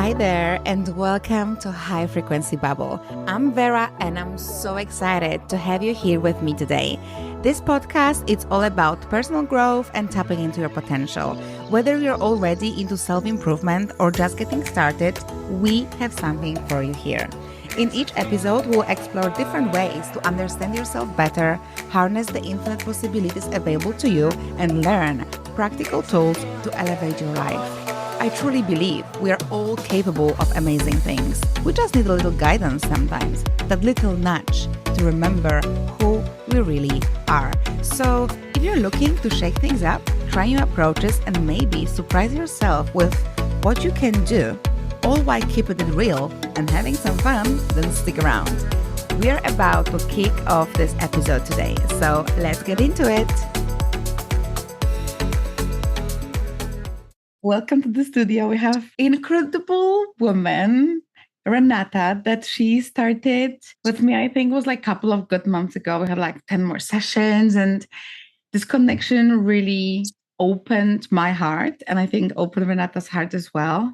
Hi there, and welcome to High Frequency Bubble. I'm Vera, and I'm so excited to have you here with me today. This podcast is all about personal growth and tapping into your potential. Whether you're already into self-improvement or just getting started, we have something for you here. In each episode, we'll explore different ways to understand yourself better, harness the infinite possibilities available to you, and learn practical tools to elevate your life. I truly believe we are all capable of amazing things. We just need a little guidance sometimes, that little nudge to remember who we really are. So if you're looking to shake things up, try new approaches, and maybe surprise yourself with what you can do, all while keeping it real and having some fun, then stick around. We are about to kick off this episode today, so let's get into it. Welcome to the studio. We have incredible woman, Renata, that she started with me, I think it was like a couple of good months ago. We had like 10 more sessions, and this connection really opened my heart, and I think opened Renata's heart as well.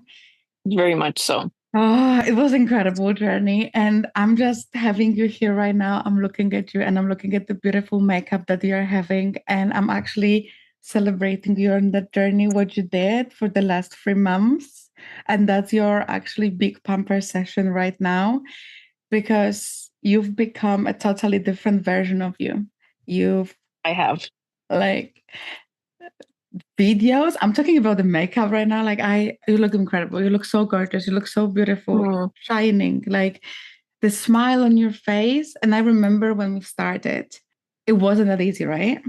Very much so. Oh, it was an incredible journey. And I'm just having you here right now. I'm looking at you and I'm looking at the beautiful makeup that you're having. And I'm actually celebrating you on that journey, what you did for the last 3 months. And that's your actually big pamper session right now, because you've become a totally different version of you. I have. Like videos. I'm talking about the makeup right now. You look incredible. You look so gorgeous. You look so beautiful, shining, like the smile on your face. And I remember when we started, it wasn't that easy, right?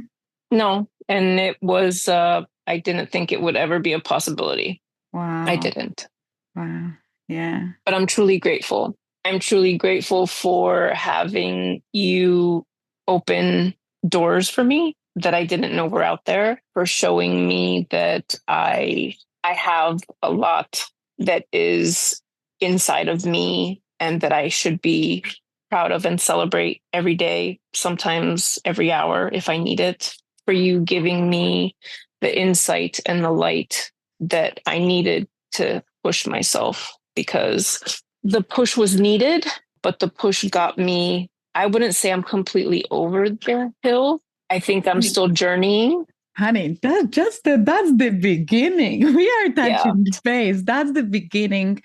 No. And it was, I didn't think it would ever be a possibility. Wow. I didn't. Wow. Yeah. But I'm truly grateful. I'm truly grateful for having you open doors for me that I didn't know were out there, for showing me that I have a lot that is inside of me and that I should be proud of and celebrate every day, sometimes every hour if I need it. For you giving me the insight and the light that I needed to push myself, because the push was needed, but the push got me. I wouldn't say I'm completely over the hill. I think I'm still journeying. Honey, that's the beginning. We are touching the base. That's the beginning.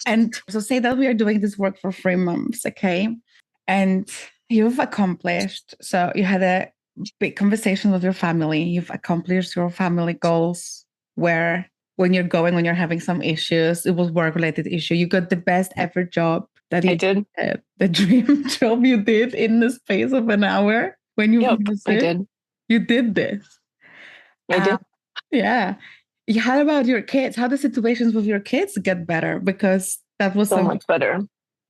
And so say that we are doing this work for 3 months, okay? And you've accomplished. So you had a big conversation with your family. You've accomplished your family goals, where when you're having some issues, it was work-related issue. You got the best ever job that you did. The dream job you did in the space of an hour when you I did. You did this. I did. Yeah. How about your kids? How the situations with your kids get better? Because that was so much better.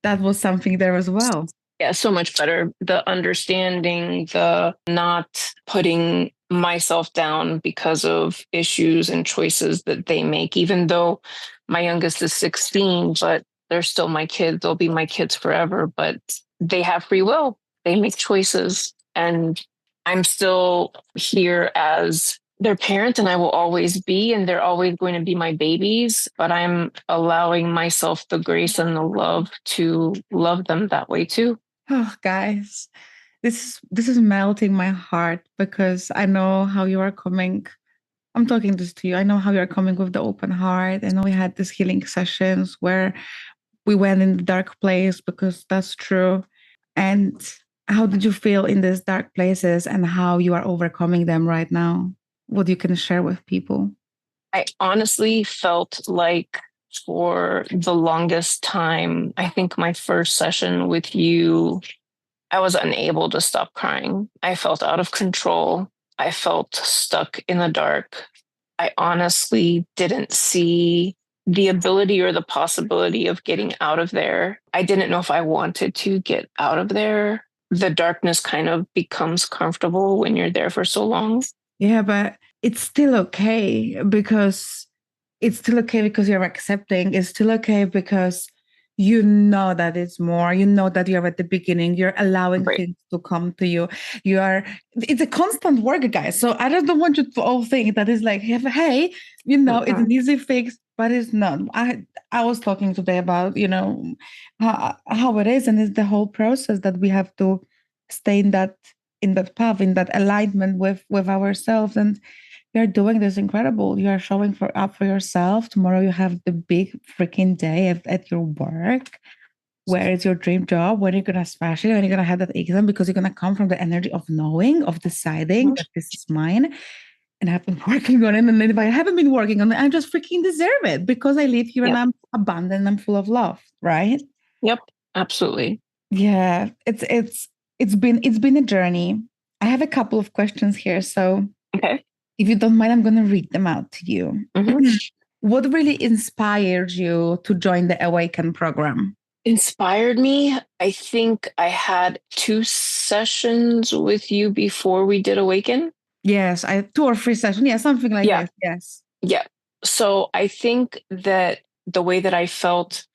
That was something there as well. Yeah, so much better. The understanding, the not putting myself down because of issues and choices that they make, even though my youngest is 16, but they're still my kids. They'll be my kids forever, but they have free will. They make choices. And I'm still here as their parent, and I will always be, and they're always going to be my babies, but I'm allowing myself the grace and the love to love them that way too. Oh, guys, this is melting my heart, because I know how you are coming. I'm talking this to you. I know how you are coming with the open heart. I know we had these healing sessions where we went in the dark place, because that's true. And how did you feel in these dark places, and how you are overcoming them right now? What you can share with people? I honestly felt like for the longest time, I think my first session with you, I was unable to stop crying. I felt out of control. I felt stuck in the dark. I honestly didn't see the ability or the possibility of getting out of there. I didn't know if I wanted to get out of there. The darkness kind of becomes comfortable when you're there for so long. Yeah, but it's still okay, because you're accepting. It's still okay because you know that it's more, you know that you're at the beginning, you're allowing Right. things to come to you. It's a constant work, guys. So I just don't want you to all think that it's like, hey, it's Mm-mm. an easy fix, but it's not. I was talking today about, how it is, and it's the whole process that we have to stay in that path, in that alignment with ourselves. And you're doing this incredible. You are showing up for yourself. Tomorrow you have the big freaking day at your work. Where is your dream job? When are you gonna smash it? When are you gonna have that exam? Because you're gonna come from the energy of knowing, of deciding that this is mine. And I've been working on it. And then if I haven't been working on it, I just freaking deserve it because I live here and Yep. I'm abundant, I'm full of love, right? Yep. Absolutely. Yeah. It's been a journey. I have a couple of questions here. So Okay. if you don't mind, I'm gonna read them out to you. Hmm. What really inspired you to join the Awaken program? Inspired me. I think I had 2 sessions with you before we did Awaken. Yes, I 2 or 3 sessions. Yeah, something like Yeah. this. Yes. Yeah. So I think that the way that I felt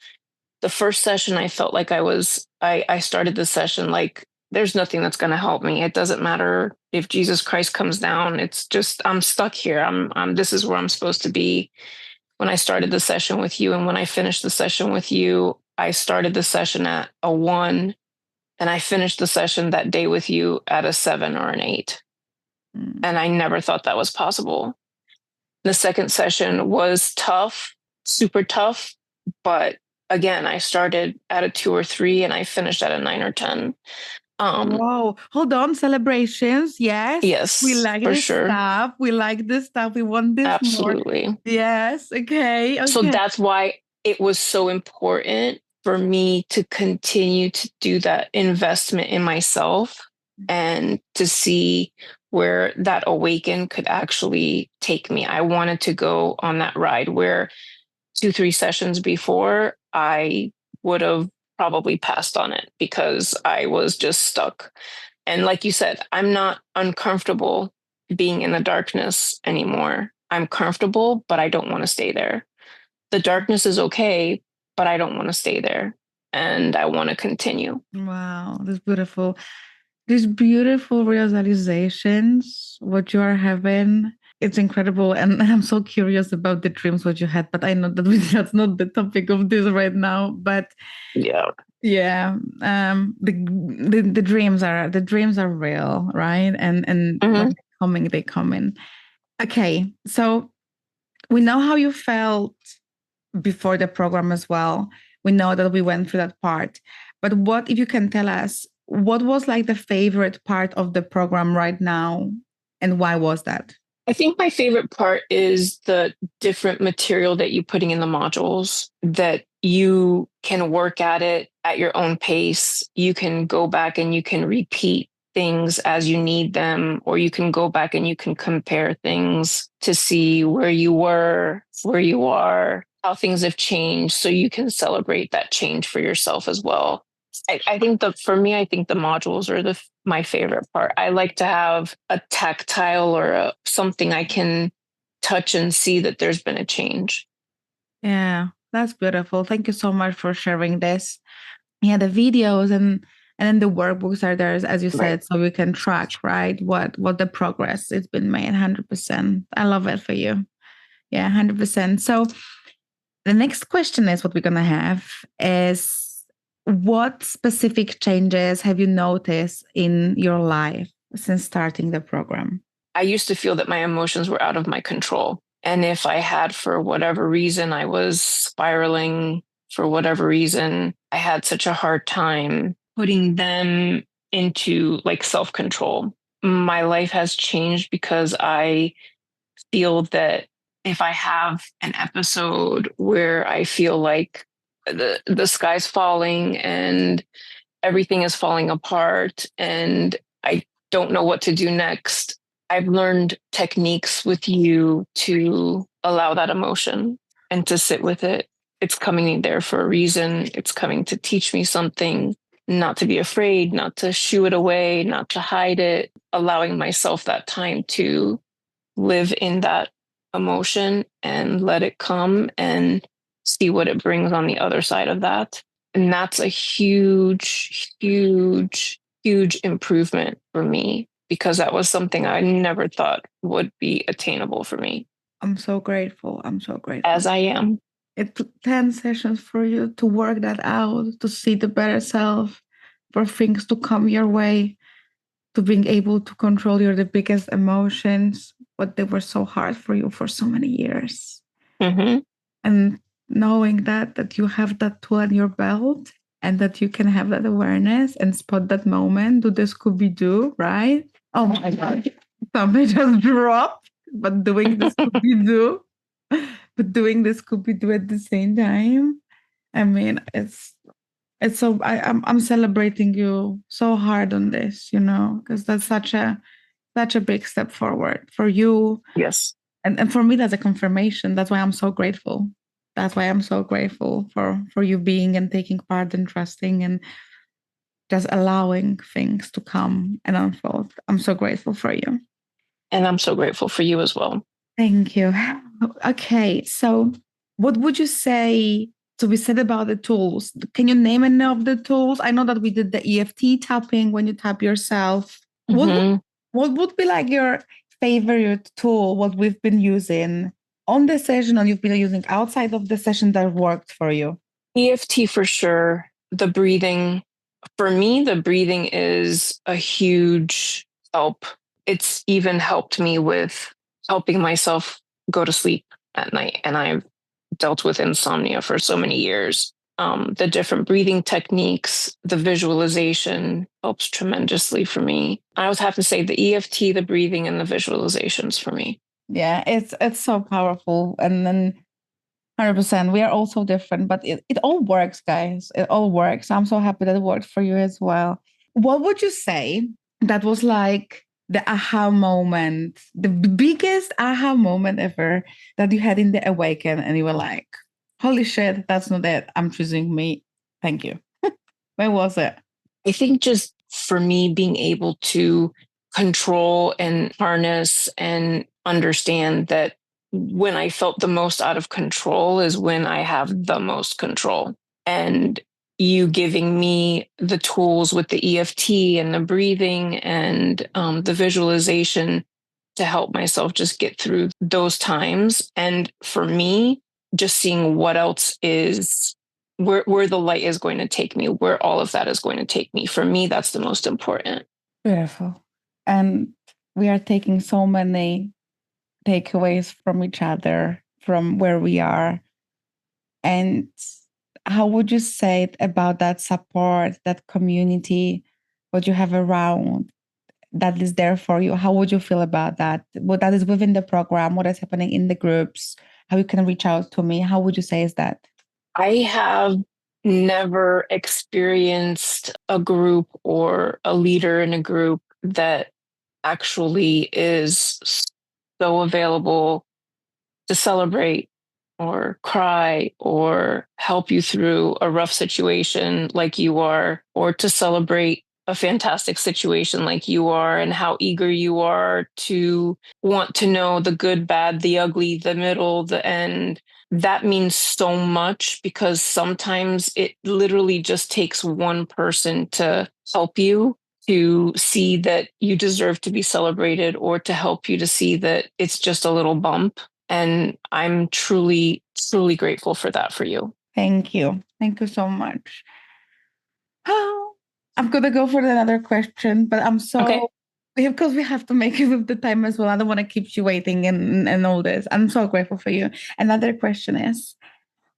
the first session, I felt like I started the session like there's nothing that's going to help me. It doesn't matter if Jesus Christ comes down. It's just, I'm stuck here. This is where I'm supposed to be. When I started the session with you and when I finished the session with you, I started the session at a 1 and I finished the session that day with you at a 7 or an 8. Mm. And I never thought that was possible. The second session was tough, super tough. But again, I started at a 2 or 3 and I finished at a 9 or 10. Um, Whoa, hold on. Celebrations. Yes. We yes, like for this sure. stuff. We like this stuff. We want this more. Absolutely. Yes. Okay. So Okay. that's why it was so important for me to continue to do that investment in myself and to see where that awaken could actually take me. I wanted to go on that ride where 2, 3 sessions before I would have probably passed on it because I was just stuck. And like you said, I'm not uncomfortable being in the darkness anymore. I'm comfortable, but I don't want to stay there. The darkness is okay, but I don't want to stay there. And I want to continue. Wow. This beautiful. These beautiful realizations, what you are having. It's incredible. And I'm so curious about the dreams what you had, but I know that that's not the topic of this right now. But Yeah. yeah, the dreams are real, right? And when Hmm. they come in. Okay, so we know how you felt before the program as well. We know that we went through that part, but what if you can tell us what was like the favorite part of the program right now, and why was that? I think my favorite part is the different material that you're putting in the modules, that you can work at it at your own pace. You can go back and you can repeat things as you need them, or you can go back and you can compare things to see where you were, where you are, how things have changed. So you can celebrate that change for yourself as well. I think for me, I think the modules are my favorite part. I like to have a tactile or something I can touch and see that there's been a change. Yeah, that's beautiful. Thank you so much for sharing this. Yeah, the videos and then the workbooks are there as you Right. said, so we can track, right, what the progress it's been made. 100%. I love it for you. Yeah, 100%. So the next question is what we're gonna have is, what specific changes have you noticed in your life since starting the program? I used to feel that my emotions were out of my control. And if I had, for whatever reason, I was spiraling for whatever reason, I had such a hard time putting them into like self control. My life has changed because I feel that if I have an episode where I feel like the sky's falling and everything is falling apart and I don't know what to do next, I've learned techniques with you to allow that emotion and to sit with it. It's coming there for a reason. It's coming to teach me something, not to be afraid, not to shoo it away, not to hide it, allowing myself that time to live in that emotion and let it come and see what it brings on the other side of that. And that's a huge, huge, huge improvement for me because that was something I never thought would be attainable for me. I'm so grateful. I'm so grateful. As I am. It took 10 sessions for you to work that out, to see the better self, for things to come your way, to being able to control the biggest emotions, but they were so hard for you for so many years. Mm-hmm. And knowing that you have that tool in your belt and that you can have that awareness and spot that moment, do the Scooby-Doo, right? Oh my God. Something just dropped, but doing the Scooby-Doo, at the same time. I mean, it's so I'm celebrating you so hard on this, because that's such a big step forward for you. Yes. And for me, that's a confirmation. That's why I'm so grateful. That's why I'm so grateful for you being and taking part and trusting and just allowing things to come and unfold. I'm so grateful for you. And I'm so grateful for you as well. Thank you. Okay, so what would you say to be said about the tools? Can you name any of the tools? I know that we did the EFT tapping when you tap yourself. Mm-hmm. What would be like your favorite tool, what we've been using on the session and you've been using outside of the session that worked for you? EFT for sure. The breathing. For me, the breathing is a huge help. It's even helped me with helping myself go to sleep at night. And I've dealt with insomnia for so many years. The different breathing techniques, the visualization helps tremendously for me. I would have to say the EFT, the breathing, and the visualizations for me. Yeah, it's so powerful. And then 100%, we are all so different, but it all works, guys. It all works. I'm so happy that it worked for you as well. What would you say that was like the aha moment, the biggest aha moment ever that you had in the Awaken and you were like, holy shit, that's not it. I'm choosing me. Thank you. Where was it? I think just for me being able to control and harness and understand that when I felt the most out of control is when I have the most control. And you giving me the tools with the EFT and the breathing and the visualization to help myself just get through those times. And for me, just seeing what else is where the light is going to take me, where all of that is going to take me. For me, that's the most important. Beautiful. And we are taking so many takeaways from each other, from where we are. And how would you say about that support, that community, what you have around that is there for you? How would you feel about that? What that is within the program, what is happening in the groups, how you can reach out to me? How would you say is that? I have never experienced a group or a leader in a group that actually is so available to celebrate or cry or help you through a rough situation like you are, or to celebrate a fantastic situation like you are, and how eager you are to want to know the good, bad, the ugly, the middle, the end. That means so much because sometimes it literally just takes one person to help you to see that you deserve to be celebrated, or to help you to see that it's just a little bump. And I'm truly, truly grateful for that for you. Thank you. Thank you so much. Oh, I'm going to go for another question, but I'm so, Okay. because we have to make it with the time as well. I don't want to keep you waiting and all this. I'm so grateful for you. Another question is,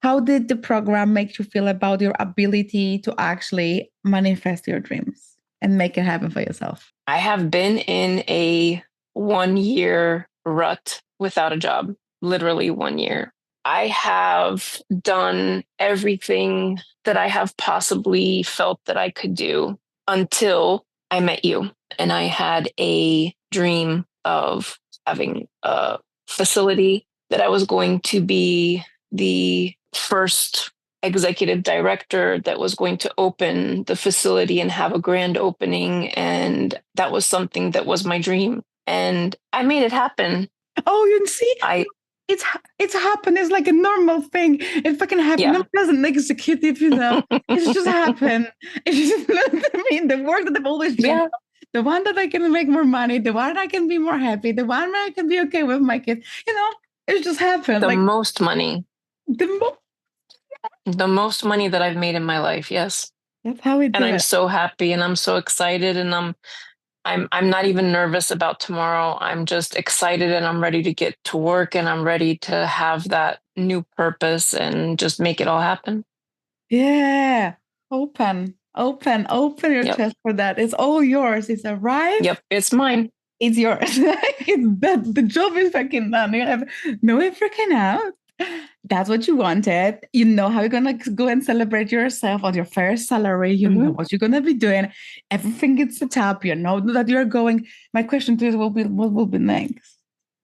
how did the program make you feel about your ability to actually manifest your dreams and make it happen for yourself? I have been in a 1 year rut without a job, literally 1 year. I have done everything that I have possibly felt that I could do until I met you. And I had a dream of having a facility that I was going to be the first executive director that was going to open the facility and have a grand opening. And that was something that was my dream. And I made it happen. Oh, you see? I it's happened. It's like a normal thing. It fucking happened. Yeah. No one doesn't execute it, It's just happened. It's just, I mean, the work that I've always dreamed Yeah. of, the one that I can make more money, the one I can be more happy, the one where I can be okay with my kids. It just happened. The Like most money. the mo- The most money that I've made in my life. Yes. that's how we do And I'm it. so happy and I'm so excited and I'm not even nervous about tomorrow. I'm just excited and I'm ready to get to work and I'm ready to have that new purpose and just make it all happen. Yeah. Open your Yep. chest for that. It's all yours. It's arrived. Yep. It's mine. It's yours. The job is fucking done. You have no way freaking out. That's what you wanted. You know how you're gonna go and celebrate yourself on your first salary. You know what you're gonna be doing. Everything is set up. You know that you're going. My question to you is, what will be next?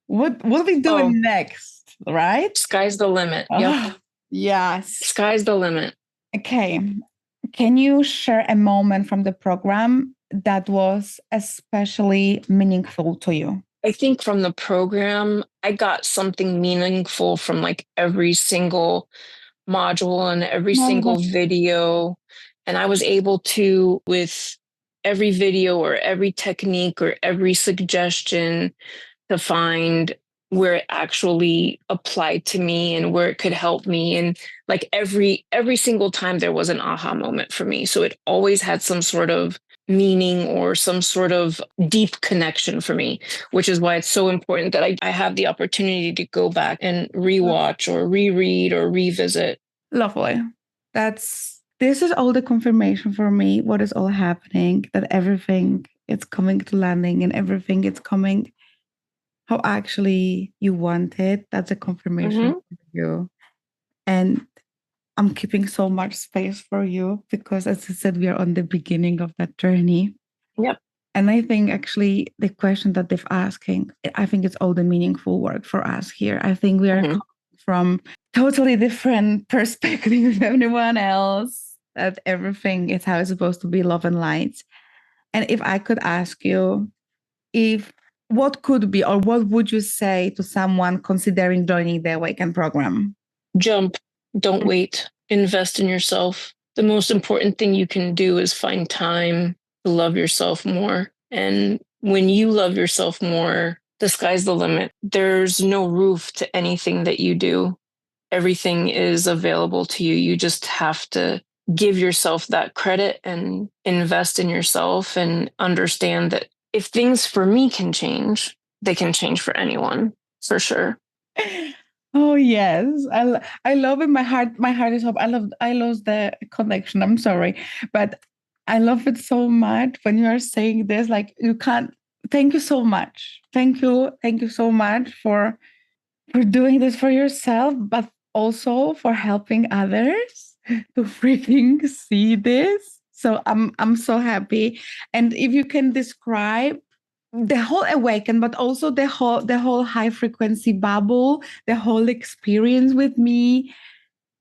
What will we doing next? Right? Sky's the limit. Yep. Yes. Sky's the limit. Okay. Can you share a moment from the program that was especially meaningful to you? I think from the program, I got something meaningful from like every single module and every single video. And I was able to, with every video or every technique or every suggestion, to find where it actually applied to me and where it could help me. And like every single time there was an aha moment for me. So it always had some sort of meaning or some sort of deep connection for me, which is why it's so important that I have the opportunity to go back and rewatch or reread or revisit. Lovely. This is all the confirmation for me, what is all happening, that everything is coming to landing and everything is coming how actually you want it. That's a confirmation for you. And I'm keeping so much space for you because, as I said, we are on the beginning of that journey. Yep. And I think actually the question that they're asking, I think it's all the meaningful work for us here. I think we are coming from totally different perspectives than anyone else, that everything is how it's supposed to be, love and light. And if I could ask you, what could be, or what would you say to someone considering joining the AWAKEN program? Jump. Don't wait. Invest in yourself. The most important thing you can do is find time to love yourself more. And when you love yourself more, the sky's the limit. There's no roof to anything that you do. Everything is available to you. You just have to give yourself that credit and invest in yourself and understand that if things for me can change, they can change for anyone, for sure. Oh yes, I love it. My heart is up. I lost the connection. I'm sorry, but I love it so much when you are saying this. Like you can't. Thank you so much. Thank you so much for doing this for yourself, but also for helping others to freaking see this. So I'm so happy. And if you can describe the whole AWAKEN, but also the whole high frequency bubble, the whole experience with me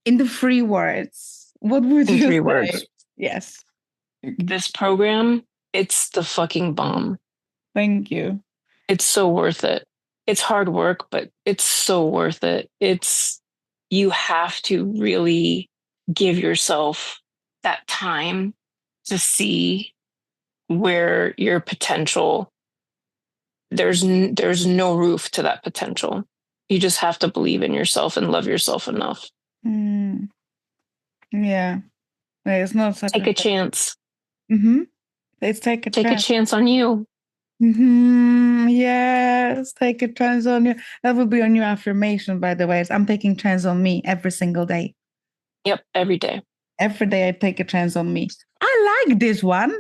in the 3 words, what would you say? 3 words. Yes. This program, it's the fucking bomb. Thank you. It's so worth it. It's hard work, but it's so worth it. You have to really give yourself that time to see where your potential, there's no roof to that potential. You just have to believe in yourself and love yourself enough. Yeah. It's not such take a chance. Let's take a chance on you. Yes, take a chance on you. That would be your new affirmation, by the way. I'm taking chance on me every single day. Yep, every day. Every day I take a chance on me. I like this one.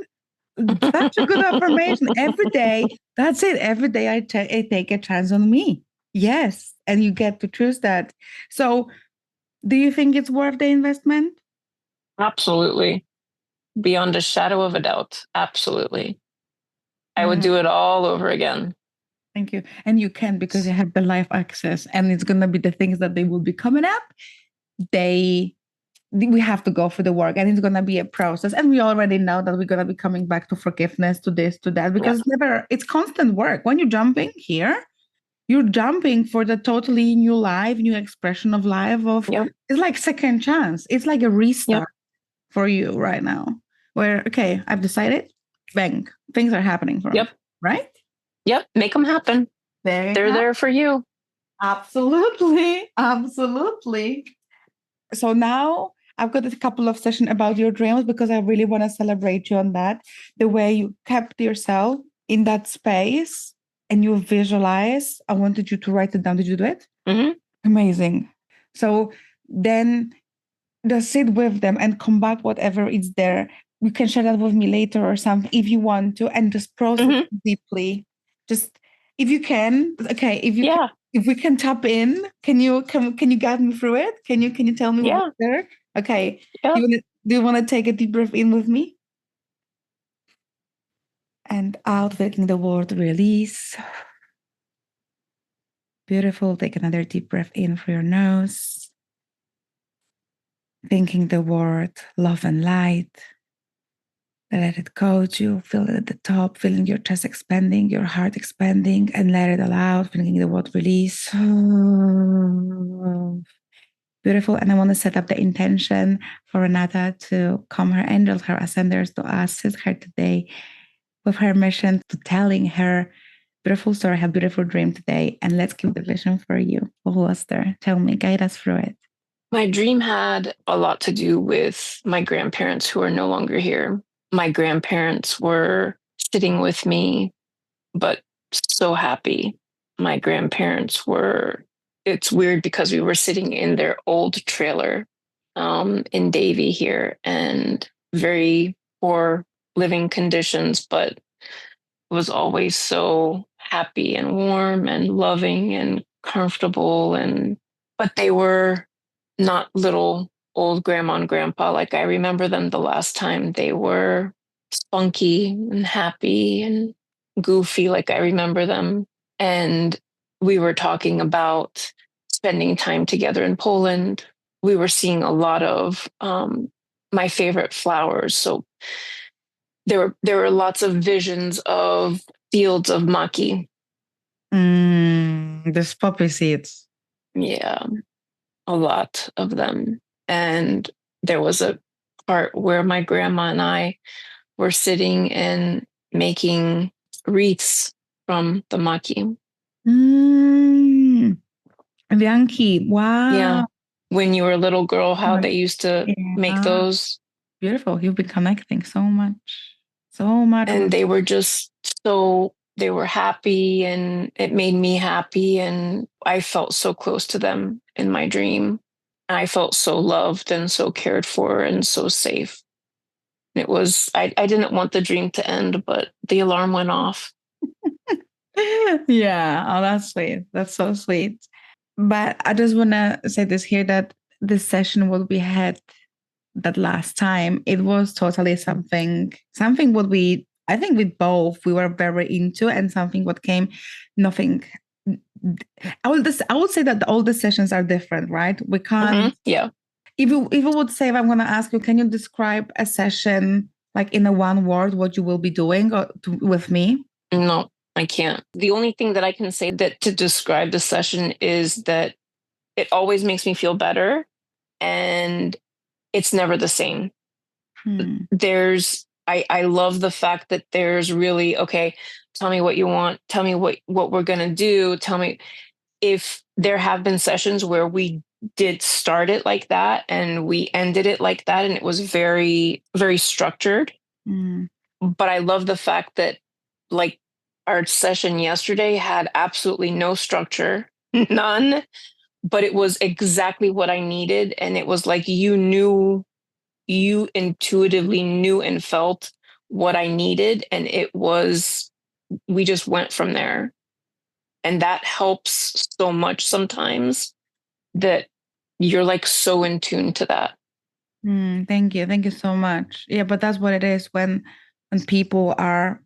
That's a good affirmation. Every day. That's it. Every day I take a chance on me. Yes. And you get to choose that. So do you think it's worth the investment? Absolutely. Beyond a shadow of a doubt. Absolutely. I would do it all over again. Thank you. And you can, because you have the live access, and it's going to be the things that they will be coming up. We have to go for the work, and it's going to be a process. And we already know that we're going to be coming back to forgiveness, to this, to that, because it's constant work. When you're jumping here, you're jumping for the totally new life, new expression of life of Yep. it's like second chance. It's like a restart Yep. for you right now. Where okay, I've decided, bang, things are happening for me. Yep. Right? Yep. Make them happen. They're there for you. Absolutely. Absolutely. So now I've got a couple of sessions about your dreams because I really want to celebrate you on that. The way you kept yourself in that space and you visualize. I wanted you to write it down. Did you do it? Mm-hmm. Amazing. So then just sit with them and come back whatever is there. You can share that with me later or something if you want to, and just process deeply. Just if you can, okay. If you can, if we can tap in, can you guide me through it? Can you tell me what's there? Okay. Yeah. Do you want to take a deep breath in with me? And out, taking the word release. Beautiful. Take another deep breath in through your nose. Thinking the word love and light. Let it go to feel it at the top, feeling your chest expanding, your heart expanding, and let it all out, feeling the word release. Beautiful. And I want to set up the intention for Renata to calm her angels, her ascenders, to assist her today with her mission to telling her beautiful story, her beautiful dream today. And let's keep the vision for you. What was there? Tell me, guide us through it. My dream had a lot to do with my grandparents who are no longer here. My grandparents were sitting with me, but so happy. My grandparents were, it's weird because we were sitting in their old trailer in Davie here, and very poor living conditions, but was always so happy and warm and loving and comfortable. And but they were not little old grandma and grandpa like I remember them the last time. They were spunky and happy and goofy like I remember them. And we were talking about spending time together in Poland. We were seeing a lot of my favorite flowers. So there were lots of visions of fields of maki. There's poppy seeds. Yeah, a lot of them. And there was a part where my grandma and I were sitting and making wreaths from the maki. Bianchi, wow. Yeah. When you were a little girl, how they used to make those. Beautiful. You've been connecting so much. So much. And they were just so, they were happy and it made me happy. And I felt so close to them in my dream. I felt so loved and so cared for and so safe. It was, I didn't want the dream to end, but the alarm went off. Yeah. Oh, that's sweet. That's so sweet. But I just want to say this here that this session what we had that last time, it was totally something what we, I think we both, we were very into, and something what came, nothing. I would say that all the sessions are different, right? We can't. Yeah. If you would say, if I'm going to ask you, can you describe a session like in a one word, what you will be doing with me? No, I can't. The only thing that I can say that to describe the session is that it always makes me feel better and it's never the same. I love the fact that there's really, okay, tell me what you want. Tell me what we're going to do. Tell me. If there have been sessions where we did start it like that and we ended it like that, and it was very, very structured. But I love the fact that like our session yesterday had absolutely no structure, none, but it was exactly what I needed. And it was like you intuitively knew and felt what I needed. And we just went from there. And that helps so much sometimes that you're like so in tune to that. Thank you. Thank you so much. Yeah, but that's what it is when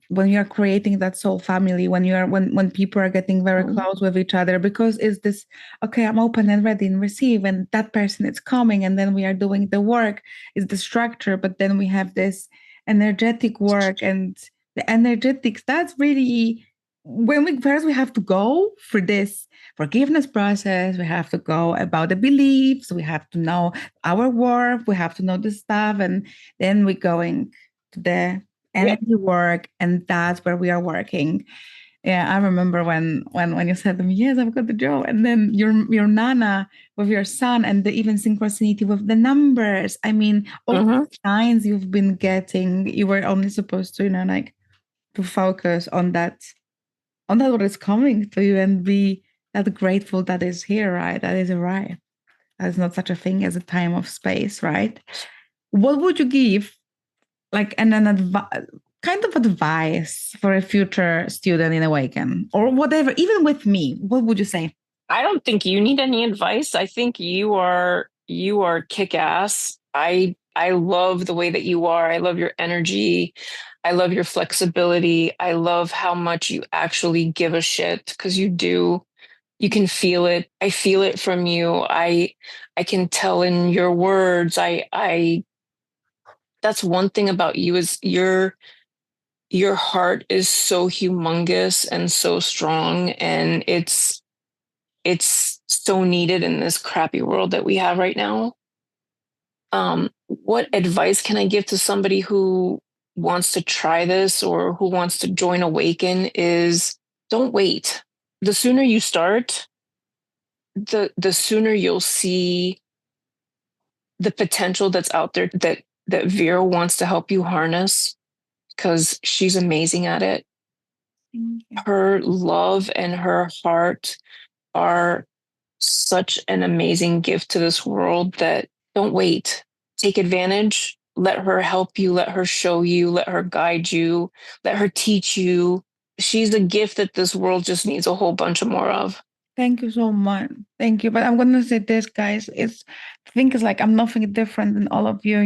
when you're creating that soul family, when people are getting very close with each other, because it's this, okay, I'm open and ready and receive, and that person is coming, and then we are doing the work, is the structure, but then we have this energetic work, and the energetics, that's really when we have to go through this forgiveness process, we have to go about the beliefs, we have to know our work, we have to know the stuff, and then we're going to the Yep. energy work, and that's where we are working. Yeah, I remember when you said to me, yes, I've got the job, and then your nana with your son, and the even synchronicity with the numbers. I mean, all Mm-hmm. the signs you've been getting, you were only supposed to, like, to focus on that what is coming to you and be that grateful that is here, right? That is arrived. There's not such a thing as a time of space, right? What would you give, like, kind of advice for a future student in Awaken or whatever, even with me? What would you say? I don't think you need any advice. I think you are kick-ass. I love the way that you are. I love your energy. I love your flexibility. I love how much you actually give a shit because you do. You can feel it. I feel it from you. I can tell in your words. I That's one thing about you is your heart is so humongous and so strong, and it's so needed in this crappy world that we have right now. What advice can I give to somebody who wants to try this or who wants to join Awaken is don't wait. The sooner you start, the sooner you'll see the potential that's out there that Vera wants to help you harness because she's amazing at it. Her love and her heart are such an amazing gift to this world that don't wait. Take advantage. Let her help you. Let her show you. Let her guide you. Let her teach you. She's a gift that this world just needs a whole bunch of more of. Thank you so much. Thank you. But I'm gonna say this, guys. I think it's like I'm nothing different than all of you,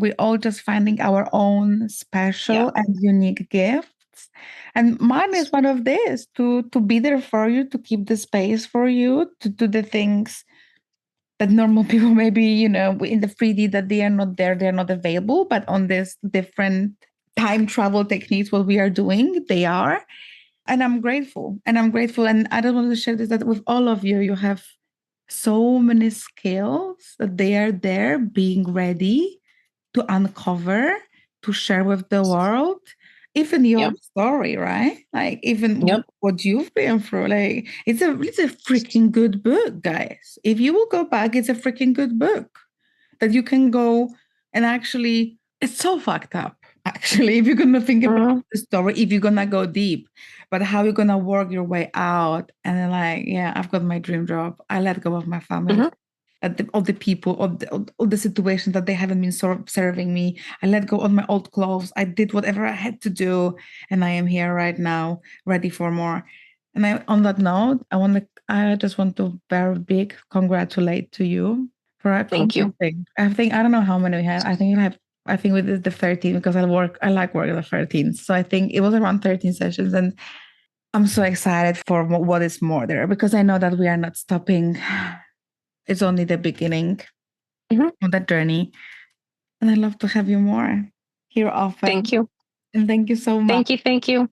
We're all just finding our own Yeah. special and unique gifts. And mine is one of this to be there for you, to keep the space for you, to do the things that normal people maybe, in the 3D that they are not there, they're not available. But on this different time travel techniques, what we are doing, they are. And I'm grateful. And I'm grateful. And I just want to share this that with all of you, you have so many skills that they are there being ready to uncover, to share with the world, even your Yep. story, right? Like even Yep. what you've been through. Like it's a freaking good book, guys. If you will go back, it's a freaking good book that you can go and actually, it's so fucked up. Actually, if you're gonna think about Mhm. the story, if you're gonna go deep, but how you're gonna work your way out, and then like, yeah, I've got my dream job. I let go of my family, Mhm. all the people, all the situations that they haven't been serving me. I let go of my old clothes. I did whatever I had to do, and I am here right now, ready for more. And on that note, I just want to very big congratulate to you for Thank you. accomplishing. I think I don't know how many we have. I think we did the 13 because I like working the 13. So I think it was around 13 sessions, and I'm so excited for what is more there because I know that we are not stopping. It's only the beginning Mhm. of that journey. And I'd love to have you more here often. Thank you. And thank you so much. Thank you. Thank you.